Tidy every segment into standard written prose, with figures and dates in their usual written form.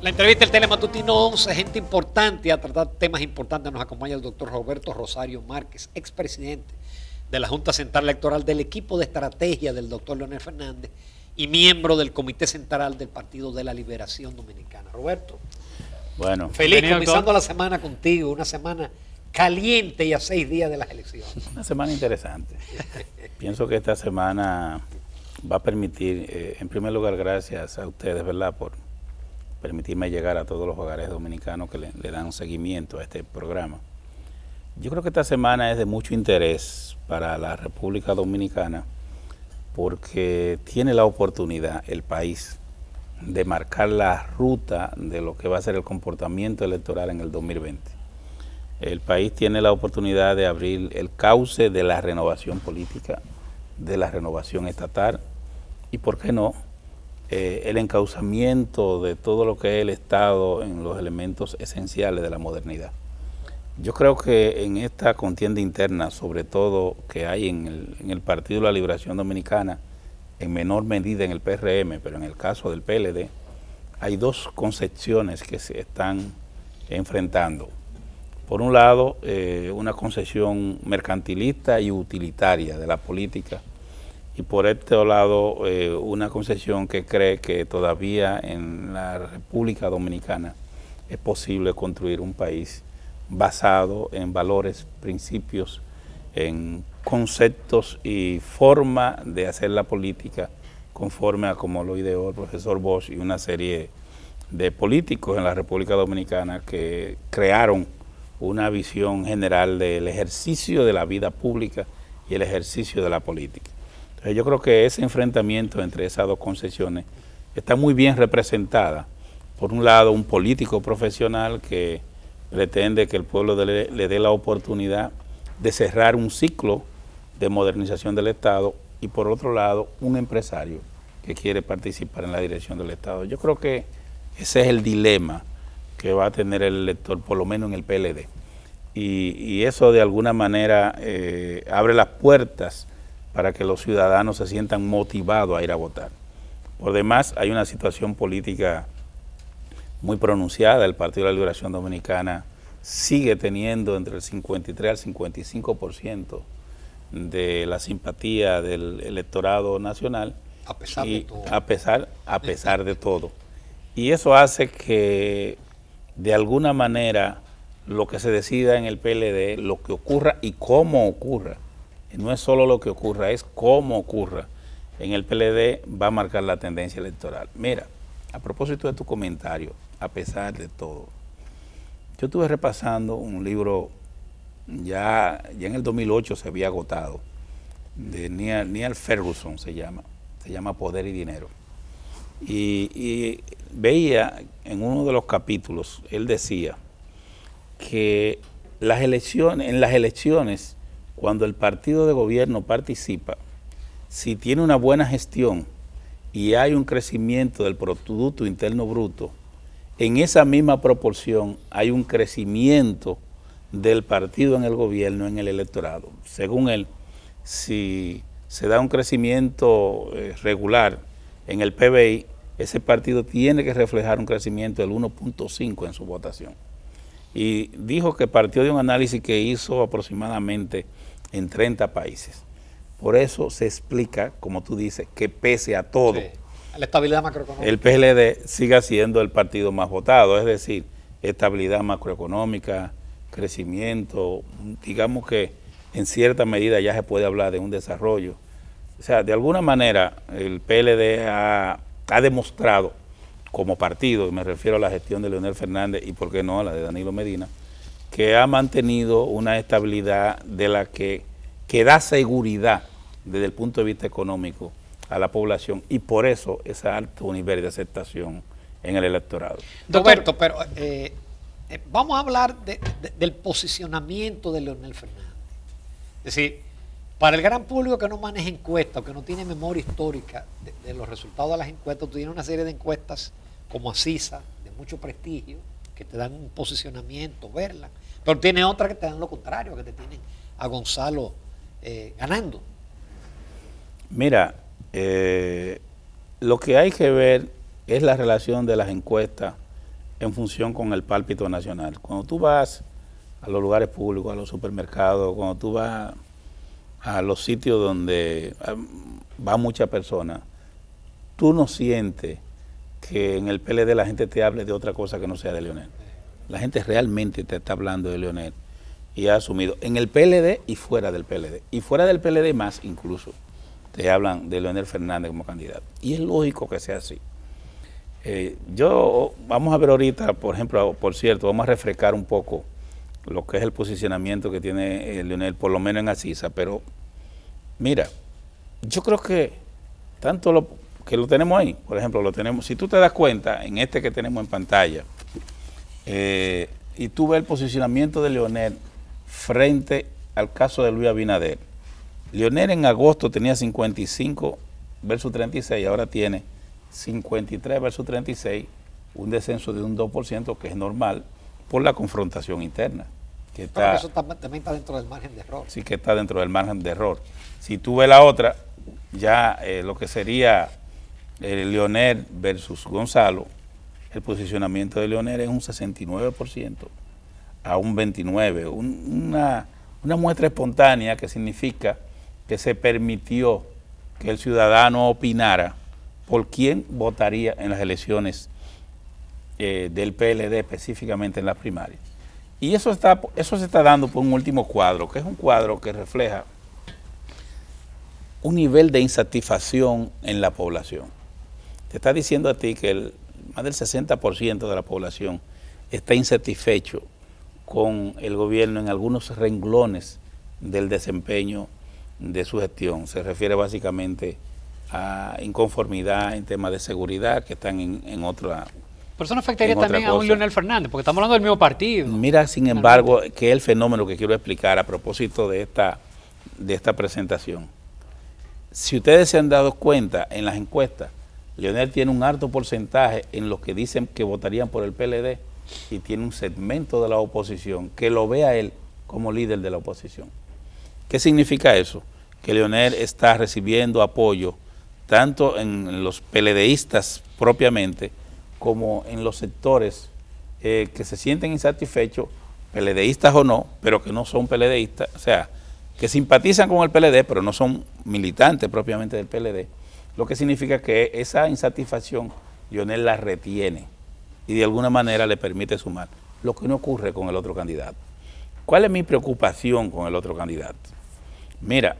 La entrevista del Telematutino 11, gente importante a tratar temas importantes. Nos acompaña el doctor Roberto Rosario Márquez, expresidente de la Junta Central Electoral, del equipo de estrategia del doctor Leonel Fernández y miembro del Comité Central del Partido de la Liberación Dominicana. Roberto, bueno, feliz comenzando la semana contigo, una semana caliente y a 6 días de las elecciones. Una semana interesante. Pienso que esta semana va a permitir, en primer lugar, gracias a ustedes, ¿verdad?, por permitirme llegar a todos los hogares dominicanos que le dan seguimiento a este programa. Yo creo que esta semana es de mucho interés para la República Dominicana porque tiene la oportunidad el país de marcar la ruta de lo que va a ser el comportamiento electoral en el 2020. El país tiene la oportunidad de abrir el cauce de la renovación política, de la renovación estatal y, ¿por qué no?, el encauzamiento de todo lo que es el Estado en los elementos esenciales de la modernidad. Yo creo que en esta contienda interna, sobre todo que hay en el Partido de la Liberación Dominicana, en menor medida en el PRM, pero en el caso del PLD, hay dos concepciones que se están enfrentando. Por un lado, una concepción mercantilista y utilitaria de la política, y por este lado, una concepción que cree que todavía en la República Dominicana es posible construir un país basado en valores, principios, en conceptos y forma de hacer la política conforme a como lo ideó el profesor Bosch y una serie de políticos en la República Dominicana que crearon una visión general del ejercicio de la vida pública y el ejercicio de la política. Entonces yo creo que ese enfrentamiento entre esas dos concepciones está muy bien representada. Por un lado, un político profesional que pretende que el pueblo le dé la oportunidad de cerrar un ciclo de modernización del Estado, y por otro lado, un empresario que quiere participar en la dirección del Estado. Yo creo que ese es el dilema que va a tener el elector, por lo menos en el PLD. Y eso de alguna manera abre las puertas para que los ciudadanos se sientan motivados a ir a votar. Por demás, hay una situación política muy pronunciada. El Partido de la Liberación Dominicana sigue teniendo entre el 53 al 55% de la simpatía del electorado nacional. A pesar de todo. A pesar de todo. Y eso hace que, de alguna manera, lo que se decida en el PLD, lo que ocurra y cómo ocurra, no es solo lo que ocurra, es cómo ocurra en el PLD, va a marcar la tendencia electoral. Mira, a propósito de tu comentario, a pesar de todo, yo estuve repasando un libro, ya en el 2008 se había agotado, de Neil Ferguson se llama Poder y Dinero. Y veía en uno de los capítulos, él decía que en las elecciones, cuando el partido de gobierno participa, si tiene una buena gestión y hay un crecimiento del Producto Interno Bruto, en esa misma proporción hay un crecimiento del partido en el gobierno, en el electorado. Según él, si se da un crecimiento regular en el PBI, ese partido tiene que reflejar un crecimiento del 1.5 en su votación. Y dijo que partió de un análisis que hizo aproximadamente en 30 países. Por eso se explica, como tú dices, que pese a todo, Sí, a la estabilidad macroeconómica, el PLD siga siendo el partido más votado, es decir, estabilidad macroeconómica, crecimiento, digamos que en cierta medida ya se puede hablar de un desarrollo. O sea, de alguna manera el PLD ha demostrado como partido, y me refiero a la gestión de Leonel Fernández y por qué no a la de Danilo Medina, que ha mantenido una estabilidad de la que da seguridad desde el punto de vista económico a la población, y por eso ese alto nivel de aceptación en el electorado. Roberto, pero vamos a hablar del posicionamiento de Leonel Fernández. Es decir, para el gran público que no maneja encuestas, que no tiene memoria histórica de los resultados de las encuestas, tú tienes una serie de encuestas como Asisa, de mucho prestigio, que te dan un posicionamiento, verla, pero tiene otras que te dan lo contrario, que te tienen a Gonzalo ganando. Mira, lo que hay que ver es la relación de las encuestas en función con el pálpito nacional. Cuando tú vas a los lugares públicos, a los supermercados, cuando tú vas a los sitios donde va mucha persona, tú no sientes que en el PLD la gente te hable de otra cosa que no sea de Leonel. La gente realmente te está hablando de Leonel y ha asumido en el PLD y fuera del PLD. Y fuera del PLD más incluso te hablan de Leonel Fernández como candidato. Y es lógico que sea así. Vamos a ver ahorita, por ejemplo, por cierto, vamos a refrescar un poco lo que es el posicionamiento que tiene Leonel, por lo menos en Acisa, pero mira, yo creo que tanto que lo tenemos ahí, por ejemplo, lo tenemos, si tú te das cuenta, en este que tenemos en pantalla, y tú ves el posicionamiento de Leonel frente al caso de Luis Abinader. Leonel en agosto tenía 55 versus 36, ahora tiene 53 versus 36, un descenso de un 2%, que es normal por la confrontación interna. Que está, eso también está dentro del margen de error. Sí, que está dentro del margen de error. Si tú ves la otra, ya lo que sería Leonel versus Gonzalo, el posicionamiento de Leonel es un 69% a un 29%. Una muestra espontánea que significa que se permitió que el ciudadano opinara por quién votaría en las elecciones del PLD, específicamente en las primarias. Y eso se está dando por un último cuadro, que es un cuadro que refleja un nivel de insatisfacción en la población. Te está diciendo a ti que más del 60% de la población está insatisfecho con el gobierno en algunos renglones del desempeño de su gestión. Se refiere básicamente a inconformidad en temas de seguridad que están en otra. Pero eso no afectaría también a un Leonel Fernández, porque estamos hablando del mismo partido. Mira, sin embargo, que es el fenómeno que quiero explicar a propósito de esta presentación. Si ustedes se han dado cuenta en las encuestas, Leonel tiene un alto porcentaje en los que dicen que votarían por el PLD y tiene un segmento de la oposición que lo ve a él como líder de la oposición. ¿Qué significa eso? Que Leonel está recibiendo apoyo tanto en los PLDistas propiamente como en los sectores que se sienten insatisfechos, PLDistas o no, pero que no son PLDistas, o sea, que simpatizan con el PLD, pero no son militantes propiamente del PLD, lo que significa que esa insatisfacción Leonel la retiene y de alguna manera le permite sumar, lo que no ocurre con el otro candidato. ¿Cuál es mi preocupación con el otro candidato? Mira,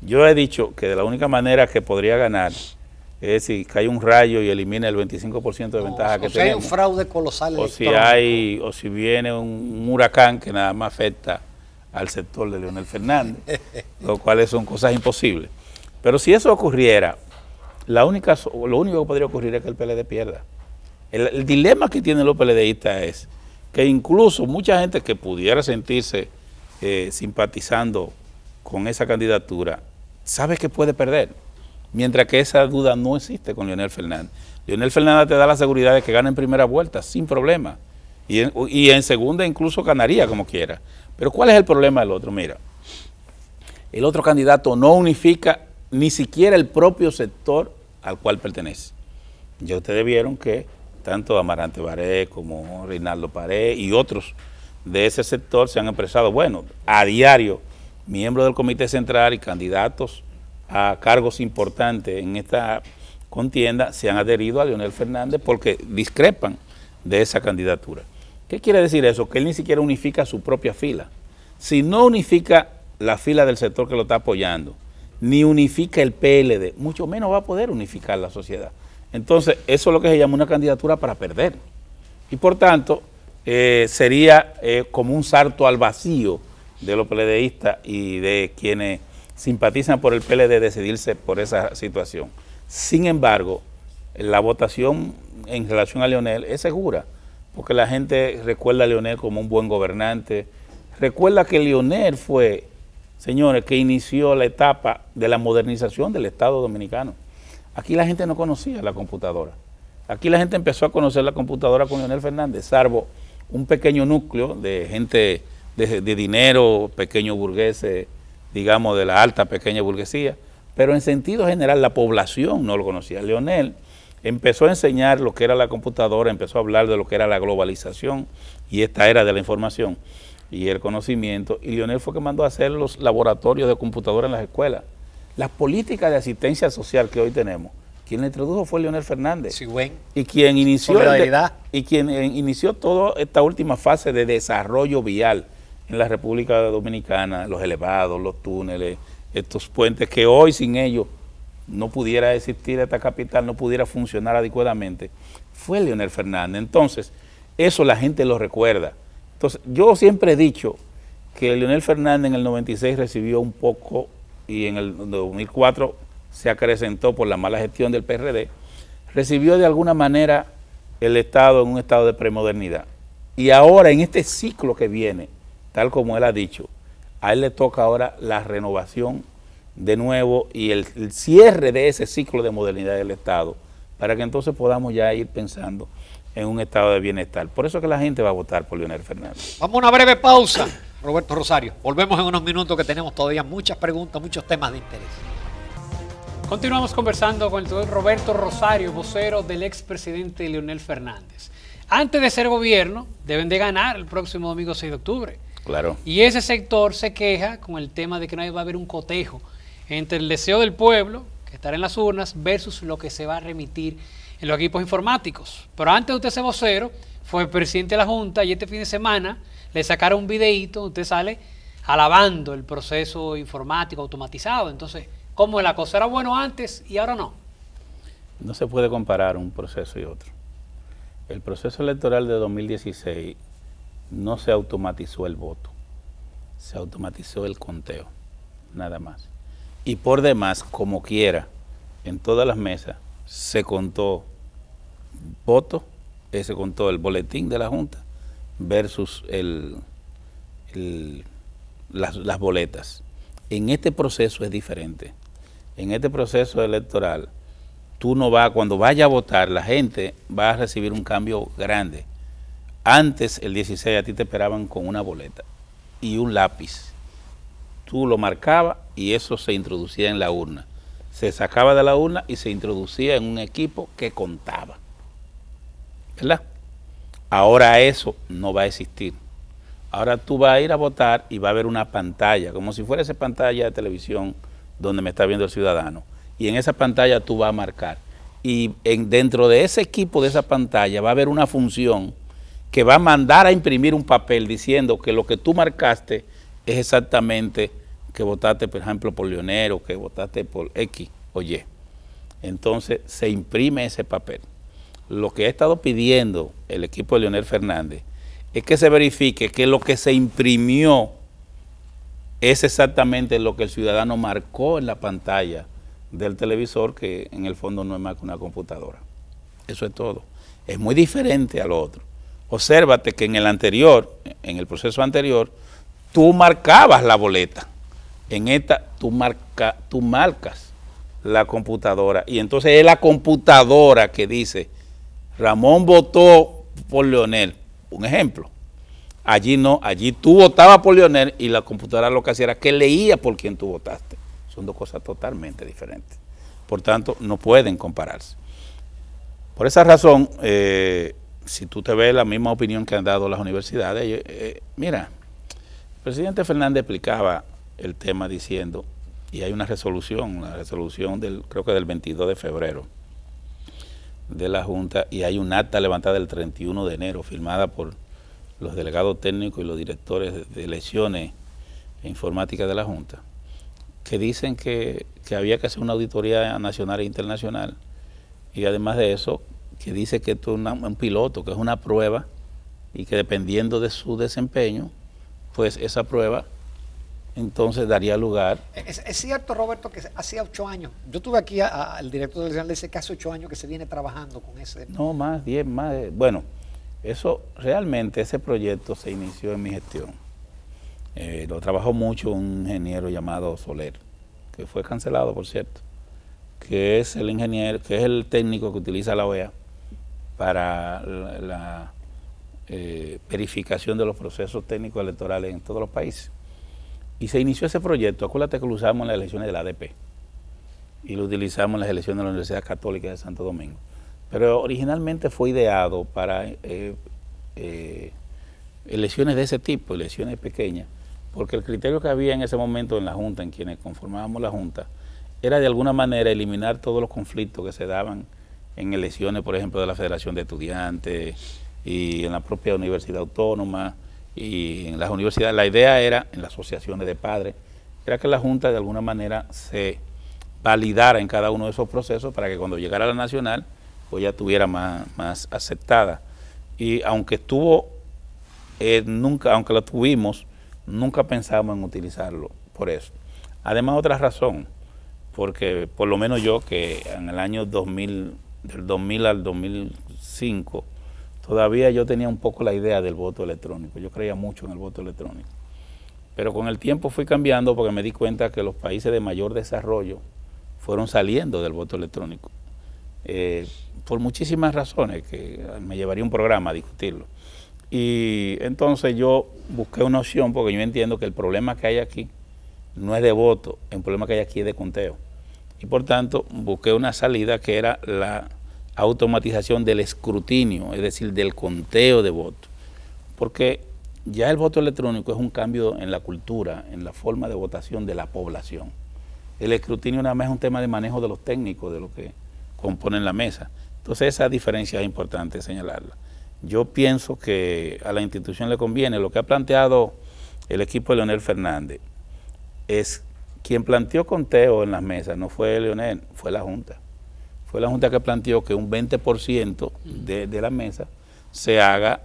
yo he dicho que de la única manera que podría ganar es si cae un rayo y elimina el 25% de ventaja que tenemos. O si hay un fraude colosal o si viene un huracán que nada más afecta al sector de Leonel Fernández, lo cual son cosas imposibles. Pero si eso ocurriera, lo único que podría ocurrir es que el PLD pierda. El dilema que tienen los PLDistas es que incluso mucha gente que pudiera sentirse simpatizando con esa candidatura, sabe que puede perder, mientras que esa duda no existe con Leonel Fernández. Leonel Fernández te da la seguridad de que gana en primera vuelta, sin problema, y en segunda incluso ganaría como quiera. Pero ¿cuál es el problema del otro? Mira, el otro candidato no unifica ni siquiera el propio sector al cual pertenece. Ya ustedes vieron que tanto Amarante Baré como Reinaldo Pared y otros de ese sector se han expresado, bueno, a diario, miembros del Comité Central y candidatos a cargos importantes en esta contienda se han adherido a Leonel Fernández porque discrepan de esa candidatura. ¿Qué quiere decir eso? Que él ni siquiera unifica su propia fila. Si no unifica la fila del sector que lo está apoyando, ni unifica el PLD, mucho menos va a poder unificar la sociedad. Entonces, eso es lo que se llama una candidatura para perder. Y por tanto, sería como un salto al vacío de los PLDistas y de quienes simpatizan por el PLD decidirse por esa situación. Sin embargo, la votación en relación a Leonel es segura, porque la gente recuerda a Leonel como un buen gobernante, recuerda que Leonel fue, señores, que inició la etapa de la modernización del Estado Dominicano. Aquí la gente no conocía la computadora. Aquí la gente empezó a conocer la computadora con Leonel Fernández, salvo un pequeño núcleo de gente de dinero, pequeños burgueses, digamos, de la alta pequeña burguesía, pero en sentido general la población no lo conocía. Leonel empezó a enseñar lo que era la computadora, empezó a hablar de lo que era la globalización y esta era de la información y el conocimiento, y Leonel fue que mandó a hacer los laboratorios de computadora en las escuelas. Las políticas de asistencia social que hoy tenemos, quien la introdujo fue Leonel Fernández. Sí, bueno. Y quien inició Solidaridad. toda esta última fase de desarrollo vial en la República Dominicana, los elevados, los túneles, estos puentes que hoy sin ellos no pudiera existir esta capital, no pudiera funcionar adecuadamente, fue Leonel Fernández. Entonces, eso la gente lo recuerda. Entonces, yo siempre he dicho que Leonel Fernández en el 96 recibió un poco y en el 2004 se acrecentó por la mala gestión del PRD, recibió de alguna manera el Estado en un estado de premodernidad. Y ahora, en este ciclo que viene, tal como él ha dicho, a él le toca ahora la renovación de nuevo y el cierre de ese ciclo de modernidad del Estado, para que entonces podamos ya ir pensando en un estado de bienestar. Por eso que la gente va a votar por Leonel Fernández. Vamos a una breve pausa, Roberto Rosario. Volvemos en unos minutos que tenemos todavía muchas preguntas, muchos temas de interés. Continuamos conversando con el doctor Roberto Rosario, vocero del expresidente Leonel Fernández. Antes de ser gobierno, deben de ganar el próximo domingo 6 de octubre. Claro. Y ese sector se queja con el tema de que no va a haber un cotejo entre el deseo del pueblo, que estará en las urnas, versus lo que se va a remitir en los equipos informáticos. Pero antes de usted ser vocero, fue presidente de la Junta y este fin de semana le sacaron un videíto donde usted sale alabando el proceso informático automatizado. Entonces, ¿cómo la cosa era bueno antes y ahora no? No se puede comparar un proceso y otro. El proceso electoral de 2016 no se automatizó el voto, se automatizó el conteo, nada más. Y por demás, como quiera, en todas las mesas se contó voto, se contó el boletín de la Junta versus las boletas. En este proceso es diferente. En este proceso electoral, tú no vas, cuando vaya a votar, la gente va a recibir un cambio grande. Antes, el 16, a ti te esperaban con una boleta y un lápiz. Tú lo marcabas y eso se introducía en la urna. Se sacaba de la urna y se introducía en un equipo que contaba. ¿Verdad? Ahora eso no va a existir. Ahora tú vas a ir a votar y va a haber una pantalla, como si fuera esa pantalla de televisión donde me está viendo el ciudadano. Y en esa pantalla tú vas a marcar. Y dentro de ese equipo, de esa pantalla, va a haber una función que va a mandar a imprimir un papel diciendo que lo que tú marcaste es exactamente que votaste, por ejemplo, por Leonel o que votaste por X o Y. Entonces se imprime ese papel. Lo que ha estado pidiendo el equipo de Leonel Fernández es que se verifique que lo que se imprimió es exactamente lo que el ciudadano marcó en la pantalla del televisor, que en el fondo no es más que una computadora. Eso es todo. Es muy diferente a lo otro. Obsérvate que en el proceso anterior, tú marcabas la boleta. En esta, tú marcas la computadora. Y entonces es la computadora que dice, Ramón votó por Leonel. Un ejemplo. Allí no, allí tú votabas por Leonel y la computadora lo que hacía era que leía por quién tú votaste. Son dos cosas totalmente diferentes. Por tanto, no pueden compararse. Por esa razón, si tú te ves la misma opinión que han dado las universidades, mira, el presidente Fernández explicaba el tema diciendo, y hay una resolución, la resolución creo que del 22 de febrero de la Junta, y hay un acta levantada el 31 de enero, firmada por los delegados técnicos y los directores de elecciones e informática de la Junta, que dicen que había que hacer una auditoría nacional e internacional, y además de eso, que dice que esto es un piloto, que es una prueba, y que dependiendo de su desempeño, pues esa prueba entonces daría lugar. Es cierto, Roberto, que hacía 8 años, yo tuve aquí al director del dice que hace 8 años que se viene trabajando con ese. No, más, 10, más, bueno, eso realmente, ese proyecto se inició en mi gestión. Lo trabajó mucho un ingeniero llamado Soler, que fue cancelado, por cierto, que es el ingeniero, que es el técnico que utiliza la OEA para la verificación de los procesos técnicos electorales en todos los países. Y se inició ese proyecto. Acuérdate que lo usamos en las elecciones de la ADP y lo utilizamos en las elecciones de la Universidad Católica de Santo Domingo. pero originalmente fue ideado para elecciones de ese tipo, elecciones pequeñas, porque el criterio que había en ese momento en la Junta, en quienes conformábamos la Junta, era de alguna manera eliminar todos los conflictos que se daban en elecciones, por ejemplo, de la Federación de Estudiantes y en la propia Universidad Autónoma y en las universidades. La idea era, en las asociaciones de padres, era que la Junta de alguna manera se validara en cada uno de esos procesos para que cuando llegara a la nacional, pues ya estuviera más aceptada. Y aunque aunque lo tuvimos, nunca pensamos en utilizarlo por eso. Además, otra razón, porque por lo menos yo, que en el año 2000, del 2000 al 2005, todavía yo tenía un poco la idea del voto electrónico. Yo creía mucho en el voto electrónico. Pero con el tiempo fui cambiando porque me di cuenta que los países de mayor desarrollo fueron saliendo del voto electrónico. Por muchísimas razones, que me llevaría un programa a discutirlo. Y entonces yo busqué una opción, porque yo entiendo que el problema que hay aquí no es de voto, el problema que hay aquí es de conteo. Y por tanto busqué una salida que era la automatización del escrutinio, es decir, del conteo de votos. Porque ya el voto electrónico es un cambio en la cultura, en la forma de votación de la población. El escrutinio nada más es un tema de manejo de los técnicos, de lo que componen la mesa. Entonces esa diferencia es importante señalarla. Yo pienso que a la institución le conviene. Lo que ha planteado el equipo de Leonel Fernández es quien planteó conteo en las mesas, no fue Leonel, fue la Junta. Fue la Junta que planteó que un 20% de la mesa se haga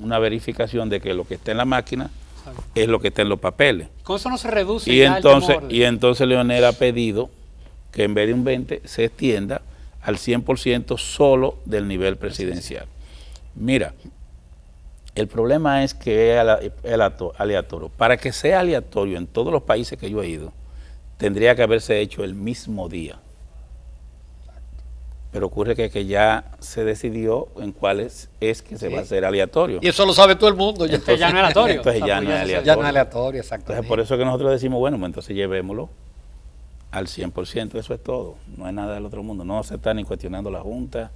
una verificación de que lo que está en la máquina es lo que está en los papeles. Con eso no se reduce Y ya entonces, el temor. y entonces Leonel ha pedido que en vez de un 20 se extienda al 100% solo del nivel presidencial. Mira, el problema es que es aleatorio. Para que sea aleatorio en todos los países que yo he ido, tendría que haberse hecho el mismo día. Pero ocurre que ya se decidió en cuáles es que se va a hacer aleatorio. Y eso lo sabe todo el mundo. Entonces ya no es aleatorio. Entonces ya no es aleatorio. Ya no es aleatorio, exactamente. Entonces por eso es que nosotros decimos, bueno, pues entonces llevémoslo al 100%, eso es todo. No hay nada del otro mundo. No se está ni cuestionando la Junta,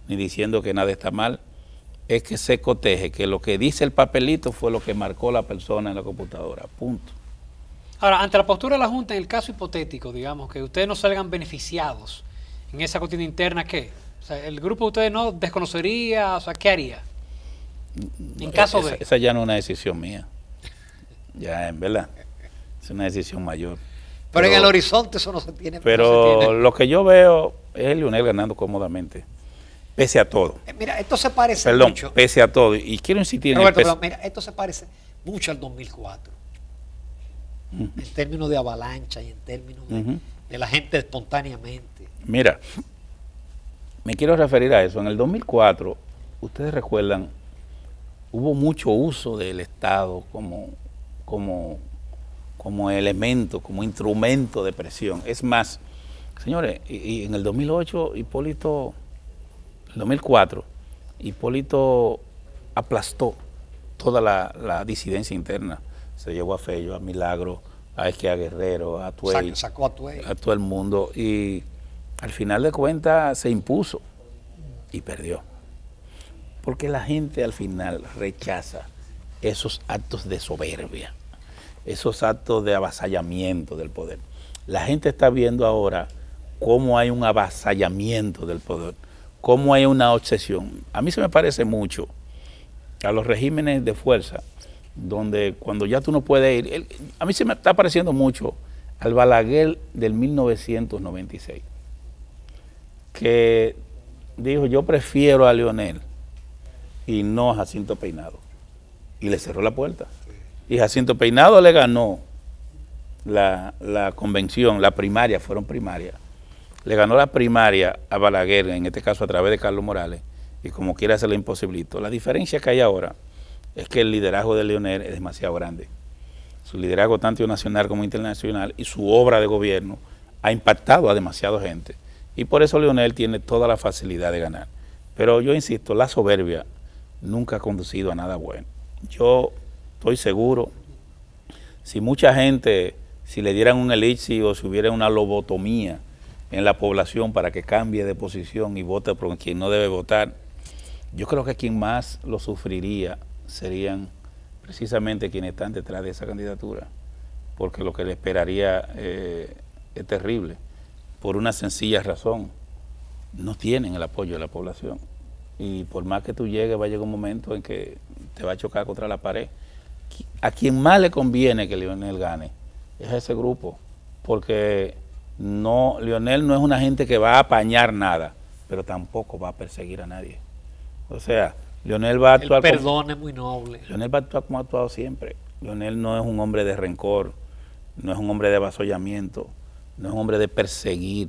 ni diciendo que nada está mal. Es que se coteje, que lo que dice el papelito fue lo que marcó la persona en la computadora, punto. Ahora, ante la postura de la Junta, en el caso hipotético, digamos, que ustedes no salgan beneficiados en esa contienda interna, ¿qué? O sea, ¿el grupo de ustedes no desconocería? O sea, ¿qué haría? En caso de... Esa ya no es una decisión mía. Ya, en verdad. Es una decisión mayor. Pero en el horizonte eso no se tiene. Pero no se tiene. lo que yo veo es Leonel ganando cómodamente. Pese a todo. Mira, esto se parece Perdón, mucho. pese a todo. Y quiero insistir Roberto, en el pero mira, esto se parece mucho al 2004. En términos de avalancha y en términos de la gente espontáneamente. Mira, me quiero referir a eso. En el 2004, ustedes recuerdan, hubo mucho uso del Estado como elemento, como instrumento de presión. Es más, señores, y en el 2008, en el 2004, Hipólito aplastó toda la disidencia interna. Se llevó a Fello, a Milagro, a Esquia Guerrero, a Tuey, Sacó a Tuey. a todo el mundo. Y al final de cuentas se impuso y perdió. Porque la gente al final rechaza esos actos de soberbia, esos actos de avasallamiento del poder. La gente está viendo ahora cómo hay un avasallamiento del poder, cómo hay una obsesión. A mí se me parece mucho a los regímenes de fuerza, donde cuando ya tú no puedes ir, a mí se me está pareciendo mucho al Balaguer del 1996, que dijo, yo prefiero a Leonel y no a Jacinto Peinado, y le cerró la puerta. Y Jacinto Peinado le ganó la convención, la primaria, fueron primarias, le ganó la primaria a Balaguer, en este caso a través de Carlos Morales, y como quiera se le imposibilitó. La diferencia que hay ahora es que el liderazgo de Leonel es demasiado grande. Su liderazgo tanto nacional como internacional y su obra de gobierno ha impactado a demasiada gente. Y por eso Leonel tiene toda la facilidad de ganar. Pero yo insisto, la soberbia nunca ha conducido a nada bueno. Yo estoy seguro, si mucha gente, si le dieran un elixir o si hubiera una lobotomía en la población para que cambie de posición y vote por quien no debe votar, yo creo que quien más lo sufriría serían precisamente quienes están detrás de esa candidatura, porque lo que le esperaría es terrible, por una sencilla razón: no tienen el apoyo de la población, y por más que tú llegues va a llegar un momento en que te va a chocar contra la pared. A quien más le conviene que Leonel gane es a ese grupo, porque Leonel no es una gente que va a apañar nada, pero tampoco va a perseguir a nadie. O sea, Leonel va a actuar El perdón es muy noble. Leonel va a actuar como ha actuado siempre. Leonel no es un hombre de rencor, no es un hombre de avasollamiento, no es un hombre de perseguir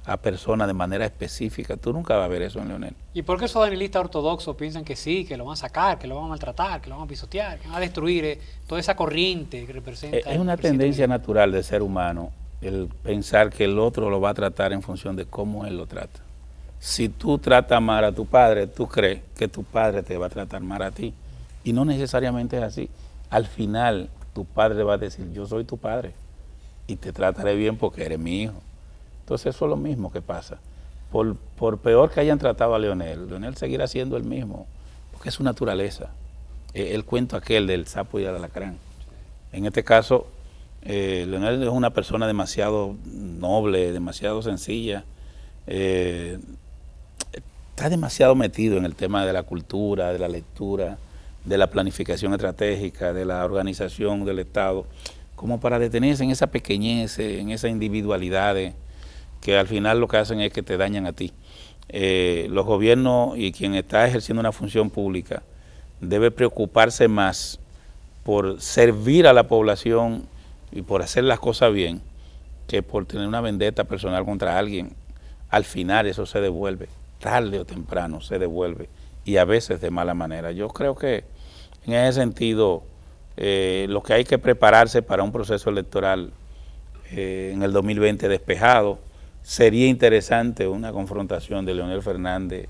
a personas de manera específica. Tú nunca vas a ver eso en Leonel. ¿Y por qué esos danielistas ortodoxos piensan que sí, que lo van a sacar, que lo van a maltratar, que lo van a pisotear, que van a destruir toda esa corriente que representa? Es una tendencia natural del ser humano el pensar que el otro lo va a tratar en función de cómo él lo trata. Si tú tratas mal a tu padre, tú crees que tu padre te va a tratar mal a ti. Y no necesariamente es así. Al final, tu padre va a decir: yo soy tu padre y te trataré bien porque eres mi hijo. Entonces eso es lo mismo que pasa. Por peor que hayan tratado a Leonel, Leonel seguirá siendo el mismo, porque es su naturaleza. El cuento aquel del sapo y el alacrán. En este caso, Leonel es una persona demasiado noble, demasiado sencilla, está demasiado metido en el tema de la cultura, de la lectura, de la planificación estratégica, de la organización del Estado, como para detenerse en esa pequeñez, en esa individualidad que al final lo que hacen es que te dañan a ti. Los gobiernos y quien está ejerciendo una función pública debe preocuparse más por servir a la población y por hacer las cosas bien, que por tener una vendetta personal contra alguien. Al final eso se devuelve, tarde o temprano se devuelve, y a veces de mala manera. Yo creo que en ese sentido lo que hay que prepararse para un proceso electoral en el 2020 despejado. Sería interesante una confrontación de Leonel Fernández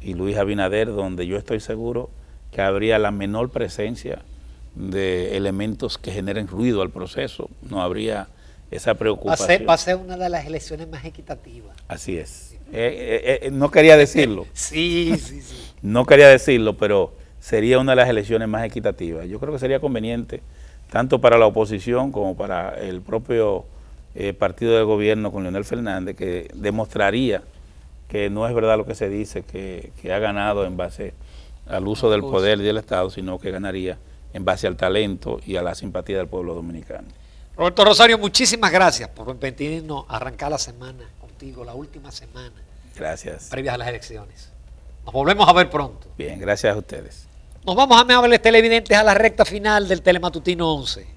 y Luis Abinader, donde yo estoy seguro que habría la menor presencia de elementos que generen ruido al proceso. No habría esa preocupación. Va a ser una de las elecciones más equitativas. Así es. No quería decirlo. Sí. No quería decirlo, pero sería una de las elecciones más equitativas. Yo creo que sería conveniente, tanto para la oposición como para el propio partido de gobierno con Leonel Fernández, que demostraría que no es verdad lo que se dice, que ha ganado en base al uso del poder y del Estado, sino que ganaría en base al talento y a la simpatía del pueblo dominicano. Roberto Rosario, muchísimas gracias por permitirnos arrancar la semana contigo, la última semana. Gracias. Previas a las elecciones. Nos volvemos a ver pronto. Bien, gracias a ustedes. Nos vamos, amables televidentes, a la recta final del Telematutino 11.